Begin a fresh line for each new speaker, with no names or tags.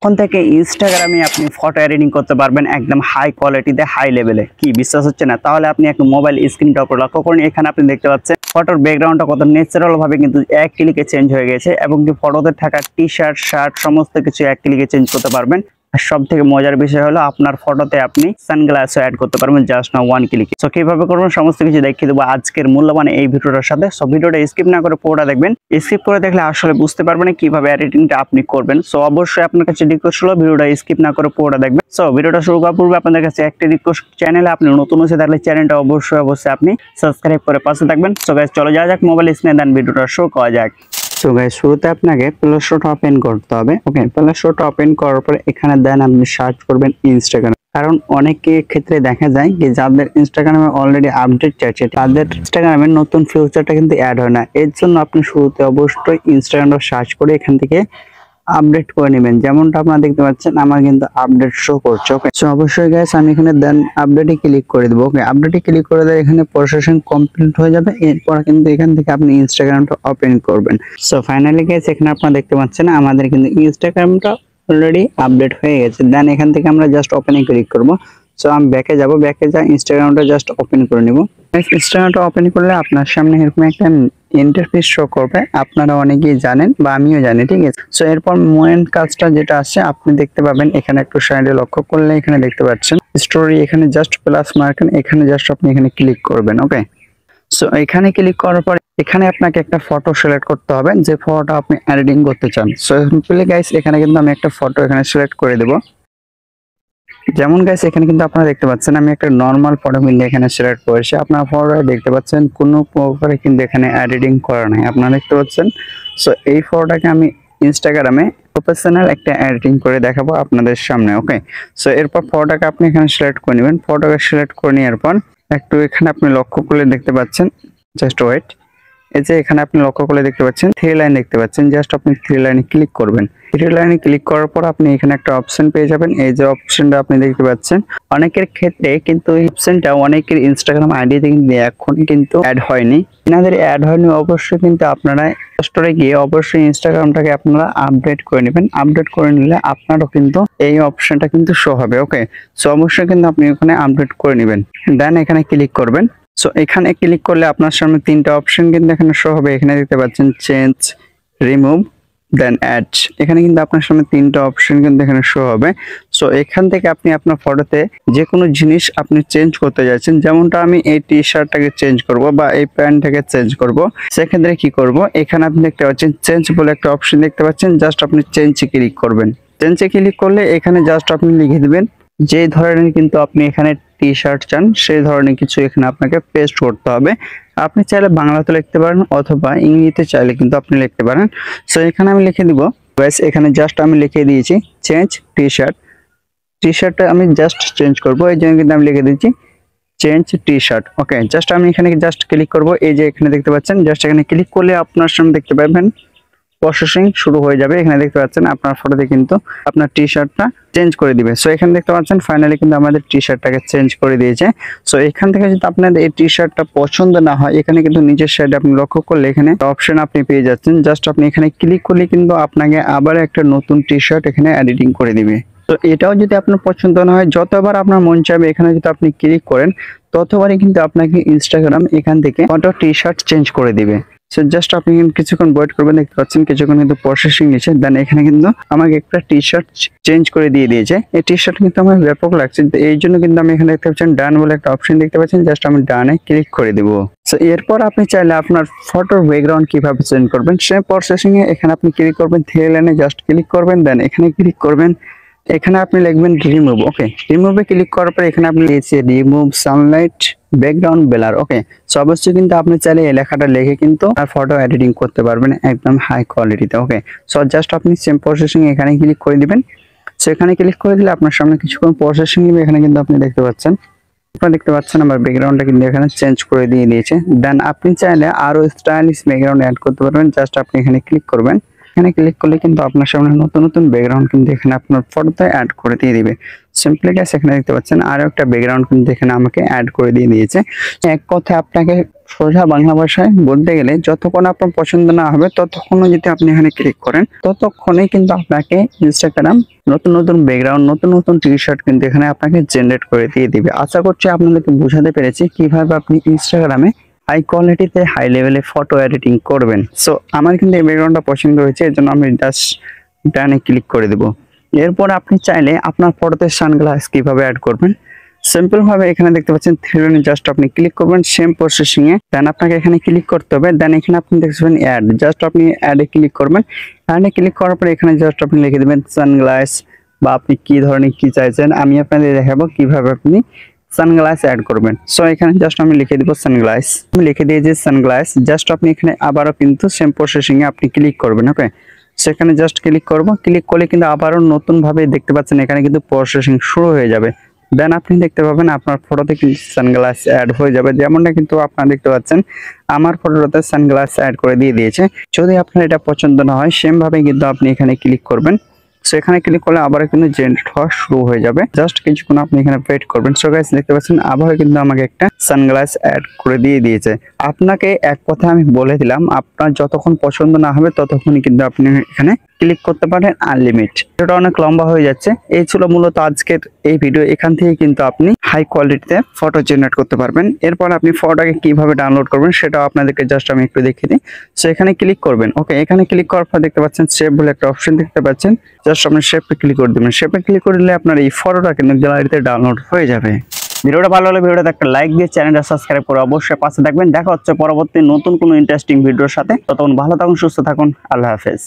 এখন থেকে ইনস্টাগ্রামে আপনি ফটো এডিটিং করতে পারবেন একদম হাই কোয়ালিটিতে, হাই লেভেলে। কি বিশ্বাস হচ্ছে না? তাহলে আপনি একটা মোবাইল স্ক্রিনটা উপর লক্ষ্য করুন। এখানে আপনি দেখতে পাচ্ছেন ফটোর ব্যাকগ্রাউন্ডটা কত ন্যাচারাল ভাবে কিন্তু এক ক্লিকে চেঞ্জ হয়ে গেছে, এবং কি ফটোতে থাকা টি শার্ট শার্ট সমস্ত কিছু এক ক্লিকে চেঞ্জ করতে পারবেন। আর সব থেকে মজার বিষয় হলো আপনার ফটোতে আপনি সানগ্লাসও অ্যাড করতে পারবেন জাস্ট না ওয়ান ক্লিকে। সো কিভাবে করবেন সমস্ত কিছু দেখিয়ে দেবো আজকের মূল্যবান এই ভিডিওটার সাথে। সো ভিডিওটা স্কিপ না করে পুরোটা দেখবেন। স্কিপ করে দেখলে আসলে বুঝতে পারবেন কিভাবে এডিটিংটা আপনি করবেন। সো অবশ্যই আপনার কাছে রিকোয়েস্ট হলো ভিডিওটা স্কিপ না করে পুরোটা দেখবেন। সো ভিডিওটা শুরু করার পূর্বে আপনাদের কাছে একটা রিকোয়েস্ট, চ্যানেলে আপনি নতুন হয়েছে তাহলে চ্যানেলটা অবশ্যই আপনি সাবস্ক্রাইব করে পাশে থাকবেন। সো গাইস চলো যাওয়া যাক মোবাইল স্ক্রিনে, দেন ভিডিওটা শুরু করা যাক। সো গাইস শুরুতে আপনাকে প্লে স্টোরটা ওপেন করতে হবে। ওকে, প্লে স্টোরটা ওপেন করার পর এখানে দেন আপনি সার্চ করবেন ইনস্টাগ্রাম। কারণ অনেকের ক্ষেত্রে দেখা যায় যে যাদের ইনস্টাগ্রামে অলরেডি আপডেট চাইছে তাদের ইনস্টাগ্রামের নতুন ফিউচারটা কিন্তু অ্যাড হয় না। এর জন্য আপনি শুরুতে অবশ্যই ইনস্টাগ্রামটা সার্চ করে এখান থেকে আপডেট করে নেবেন। যেমনটা আপনারা দেখতে পাচ্ছেন আমার কিন্তু আপডেট শো করছে। ওকে, সো অবশ্যই গাইস আমি এখানে দেন আপডেটে ক্লিক করে দেবো। ওকে, আপডেটে ক্লিক করে দিলে এখানে প্রসেসিং কমপ্লিট হয়ে যাবে। এরপর কিন্তু এখান থেকে আপনি ইনস্টাগ্রামটা ওপেন করবেন। সো ফাইনালি গাইস এখানে আপনারা দেখতে পাচ্ছেন আমাদের কিন্তু ইনস্টাগ্রামটা অলরেডি আপডেট হয়ে গেছে। দেন এখান থেকে আমরা জাস্ট ওপেনে ক্লিক করব। সো আমি ব্যাকে যাব, ব্যাকে যা ইনস্টাগ্রামটা জাস্ট ওপেন করে নিব। ইনস্টাগ্রামটা ওপেন করলে আপনার সামনে এরকম একটা ইন্টারফেস শো করবে। আপনারা অনেকেই জানেন বা আমিও জানি, ঠিক আছে। সো এরপর মেন কাজটা যেটা আছে আপনি দেখতে পাবেন এখানে একটু সাইডে লক্ষ্য করলে এখানে দেখতে পাচ্ছেন স্টোরি, এখানে জাস্ট প্লাস মার্ক, এখানে জাস্ট আপনি এখানে ক্লিক করবেন। ওকে, সো এখানে ক্লিক করার পর এখানে আপনাকে একটা ফটো সিলেক্ট করতে হবে যে ফটোটা আপনি এডিটিং করতে চান। সো সিম্পলি গাইস এখানে কিন্তু আমি একটা ফটো এখানে সিলেক্ট করে দেব। যেমন গাইস এখানে কিন্তু আপনারা দেখতে পাচ্ছেন আমি একটা নরমাল ফটো কিন্তু এখানে সিলেক্ট করেছি। আপনারা ফটোটা দেখতে পাচ্ছেন কোনো প্রকারে কিন্তু এখানে এডিটিং করা নাই, আপনারা দেখতে পাচ্ছেন। সো এই ফটোটাকে আমি ইনস্টাগ্রামে প্রফেশনাল একটা এডিটিং করে দেখাবো আপনাদের সামনে। ওকে, সো এরপর ফটোটাকে আপনি এখানে সিলেক্ট করে নেবেন। ফটোটাকে সিলেক্ট করে নেওয়ার পর একটু এখানে আপনি লক্ষ্য করলে দেখতে পাচ্ছেন, জাস্ট ওয়েট, এই যে এখানে আপনি লক্ষ্য করলে দেখতে পাচ্ছেন থ্রি লাইন দেখতে পাচ্ছেন। জাস্ট আপনি থ্রি লাইনে ক্লিক করবেন। থ্রি লাইনে ক্লিক করার পর আপনি এখানে একটা অপশন পেয়ে যাবেন। এই যে অপশনটা আপনি দেখতে পাচ্ছেন অনেকের ক্ষেত্রে কিন্তু এই অপশনটা অনেকের ইনস্টাগ্রাম আইডিতে কিন্তু এখন কিন্তু অ্যাড হয়নি। এনাদের অ্যাড হয়নি অবশ্যই কিন্তু আপনারা স্টোরে গিয়ে অবশ্যই ইনস্টাগ্রামটাকে আপনারা আপডেট করে নেবেন। আপডেট করে নিলে আপনারও কিন্তু এই অপশনটা কিন্তু শো হবে। ওকে, সো অবশ্যই কিন্তু আপনি ওখানে আপডেট করে নেবেন। দেন এখানে ক্লিক করবেন। সো এখানে ক্লিক করলে আপনার সামনে তিনটা অপশন কিন্তু এখানে শো হবে। এখানে দেখতে পাচ্ছেন চেঞ্জ, রিমুভ, দেন অ্যাড। এখানে কিন্তু আপনার সামনে তিনটা অপশন কিন্তু এখানে শো হবে। সো এখান থেকে আপনি আপনার ফটোতে যে কোনো জিনিস আপনি চেঞ্জ করতে যাচ্ছেন, যেমনটা আমি এই টি শার্টটাকে চেঞ্জ করব বা এই প্যান্টটাকে চেঞ্জ করব, সেক্ষেত্রে কি করব, এখানে আপনি দেখতে পাচ্ছেন চেঞ্জ বলে একটা অপশন দেখতে পাচ্ছেন। জাস্ট আপনি চেঞ্জে ক্লিক করবেন। চেঞ্জে ক্লিক করলে এখানে জাস্ট আপনি লিখে দিবেন যে ধরনের কিন্তু আপনি এখানে টি শার্ট চান সেই ধরনের কিছু এখানে আপনাকে পেস্ট করতে হবে। আপনি চাইলে বাংলাতে লিখতে পারেন অথবা ইংরেজিতে চাইলে কিন্তু আপনি লিখতে পারেন। সো এখানে আমি লিখে দিব গাইস, এখানে জাস্ট আমি লিখে দিয়েছি চেঞ্জ টি শার্ট। টি শার্টটা আমি জাস্ট চেঞ্জ করব, এই জন্য কিন্তু আমি লিখে দিয়েছি চেঞ্জ টি শার্ট। ওকে, জাস্ট আমি এখানে জাস্ট ক্লিক করব। এই যে এখানে দেখতে পাচ্ছেন জাস্ট এখানে ক্লিক করলে আপনার সামনে দেখতে পাবেন প্রসেসিং শুরু হয়ে যাবে। এখানে দেখতে পাচ্ছেন আপনার ফটোতে কিন্তু আপনার টি শার্টটা চেঞ্জ করে দিবে। সো এখানে দেখতে পাচ্ছেন ফাইনালি কিন্তু আমাদের টি শার্টটাকে চেঞ্জ করে দিয়েছে। সো এখান থেকে যদি আপনাদের এই টি শার্টটা পছন্দ না হয়, এখানে কিন্তু নিচের সাইডে আপনি লক্ষ্য করলে এখানে অপশন আপনি পেয়ে যাচ্ছেন। জাস্ট আপনি এখানে ক্লিক করলে কিন্তু আপনাকে আবার একটা নতুন টি শার্ট এখানে এডিটিং করে দিবে। তো এটাও যদি আপনার পছন্দ না হয়, যতবার আপনার মন চাইবে এখানে যদি আপনি ক্লিক করেন ততবারই কিন্তু আপনাকে ইনস্টাগ্রাম এখান থেকে ফটো টি শার্ট চেঞ্জ করে দিবে। সো জাস্ট আপনি কিছুক্ষণ ওয়েট করবেন। দেখতে পাচ্ছেন কিছুক্ষণ কিন্তু প্রসেসিং নিচ্ছে। দেন এখানে কিন্তু আমাকে একটা টি শার্ট চেঞ্জ করে দিয়ে দিয়েছে। এই টি শার্ট কিন্তু আমার ব্যাপক লাগছে, এই জন্য কিন্তু আমি এখানে দেখতে পাচ্ছেন ডান বলে একটা অপশন দেখতে পাচ্ছেন। জাস্ট আমি ডানে ক্লিক করে দিব। সো এরপর আপনি চাইলে আপনার ফটোর ব্যাকগ্রাউন্ড কিভাবে চেঞ্জ করবেন সেই প্রসেসিং এ এখানে আপনি ক্লিক করবেন। থ্রি লাইনে জাস্ট ক্লিক করবেন, দেন এখানে ক্লিক করবেন। এখানে আপনি লিখবেন রিমুভ। ওকে, রিমুভে ক্লিক করার পর এখানে আপনি লিখেছে রিমুভ সানলাইট ব্যাকগ্রাউন্ড ব্লার। ওকে, সো অবশ্যই কিন্তু আপনি চাইলে এই লেখাটা লিখে কিন্তু ফটো এডিটিং করতে পারবেন একদম হাই কোয়ালিটিতে। ওকে, সো জাস্ট আপনি সেম প্রসেসিং এখানে ক্লিক করে দিবেন। সো এখানে ক্লিক করে দিলে আপনার সামনে কিছুক্ষণ প্রসেসিং নেবে। এখানে কিন্তু আপনি দেখতে পাচ্ছেন আমার ব্যাকগ্রাউন্ডটা কিন্তু এখানে চেঞ্জ করে দিয়ে দিয়েছে। দেন আপনি চাইলে আরো স্টাইলিশ ব্যাকগ্রাউন্ড অ্যাড করতে পারবেন। জাস্ট আপনি এখানে ক্লিক করবেন। এখানে ক্লিক করলে কিন্তু আপনার সামনে নতুন নতুন ব্যাকগ্রাউন্ড কিন্তু এখানে আপনার ফটোতে অ্যাড করে দিয়ে দিবে। সিম্পলি গাইস এখানে দেখতে পাচ্ছেন আরো একটা ব্যাকগ্রাউন্ড কিন্তু এখানে আমাকে অ্যাড করে দিয়ে দিয়েছে। এক কথায় আপনাকে সোজা বাংলা ভাষায় বলতে গেলে যতক্ষণ আপনার পছন্দ না হবে ততক্ষণও যদি আপনি এখানে ক্লিক করেন ততক্ষণে কিন্তু আপনাকে ইনস্টাগ্রাম নতুন নতুন ব্যাকগ্রাউন্ড নতুন নতুন টি শার্ট কিন্তু এখানে আপনাকে জেনারেট করে দিয়ে দিবে। আশা করছি আপনাদেরকে বোঝাতে পেরেছি কিভাবে আপনি ইনস্টাগ্রামে হাই কোয়ালিটিতে হাই লেভেলে ফটো এডিটিং করবেন। সো আমার কিন্তু এই ব্যাকগ্রাউন্ডটা পছন্দ হয়েছে, এর জন্য আমি জাস্ট ডানে ক্লিক করে দেব। এরপর আপনি চাইলে আপনার ফটোতে সানগ্লাস কিভাবে অ্যাড করবেন সিম্পল ভাবে এখানে দেখতে পাচ্ছেন থ্রি লাইনে জাস্ট আপনি ক্লিক করবেন সেম প্রসেসিং এ, দেন আপনাকে এখানে ক্লিক করতে হবে। দেন এখানে আপনি দেখবেন অ্যাড, জাস্ট আপনি অ্যাডে ক্লিক করবেন। অ্যাডে ক্লিক করার পরে এখানে জাস্ট আপনি লিখে দিবেন সানগ্লাস বা আপনি কি ধরনের কি চাইছেন, আমি আপনাদের দেখাবো কিভাবে আপনি সানগ্লাস অ্যাড করবেন। সো এখানে জাস্ট আমি লিখে দিব সানগ্লাস, আমি লিখে দিয়েছি সানগ্লাস। জাস্ট আপনি এখানে আবারও কিন্তু সেম প্রসেসিং এ আপনি ক্লিক করবেন। ওকে, সেখানে জাস্ট ক্লিক করব, ক্লিক করলে কিন্তু আবারও নতুন ভাবে দেখতে পাচ্ছেন এখানে কিন্তু প্রসেসিং শুরু হয়ে যাবে। দেন আপনি দেখতে পাবেন আপনার ফটোতে কিন্তু সানগ্লাস অ্যাড হয়ে যাবে, যেমনটা কিন্তু আপনারা দেখতে পাচ্ছেন আমার ফটোতে সানগ্লাস অ্যাড করে দিয়ে দিয়েছে। যদি আপনার এটা পছন্দ না হয় সেম ভাবে কিন্তু আপনি এখানে ক্লিক করবেন। সো এখানে ক্লিক করলে আবার কিন্তু জেনারেট হওয়া শুরু হয়ে যাবে, জাস্ট কিছুক্ষণ আপনি এখানে ওয়েট করবেন। সো গাইস দেখতে পাচ্ছেন আবার কিন্তু আমাকে একটা সানগ্লাস অ্যাড করে দিয়ে দিয়েছে। আপনাকে এক কথা আমি বলে দিলাম, আপনার যতক্ষণ পছন্দ না হবে ততক্ষণই কিন্তু আপনি এখানে ক্লিক করতে পারেন আনলিমিট। এটা অনেক লম্বা হয়ে যাচ্ছে, এই ছিল মূলত আজকের এই ভিডিও। এখান থেকে কিন্তু আপনি হাই কোয়ালিটিতে ফটো জেনারেট করতে পারবেন। এরপর আপনি ফটোটাকে কিভাবে ডাউনলোড করবেন সেটাও আপনাদেরকে জাস্ট আমি একটু দেখিয়ে দিই। সো এখানে ক্লিক করবেন। ওকে, এখানে ক্লিক করার পর দেখতে পাচ্ছেন সেভ বলে একটা অপশন দেখতে পাচ্ছেন, জাস্ট আপনি শেপে ক্লিক করে দেবেন। শেপে ক্লিক করে দিলে আপনার এই ফটোটা কিন্তু গ্যালারিতে ডাউনলোড হয়ে যাবে। ভিডিওটা ভালো হলে ভিডিওতে একটা লাইক দিয়ে চ্যানেলটা সাবস্ক্রাইব করে অবশ্যই পাশে থাকবেন। দেখা হচ্ছে পরবর্তী নতুন কোনো ইন্টারেস্টিং ভিডিওর সাথে। ততক্ষণ ভালো থাকুন, সুস্থ থাকুন, আল্লাহ হাফেজ।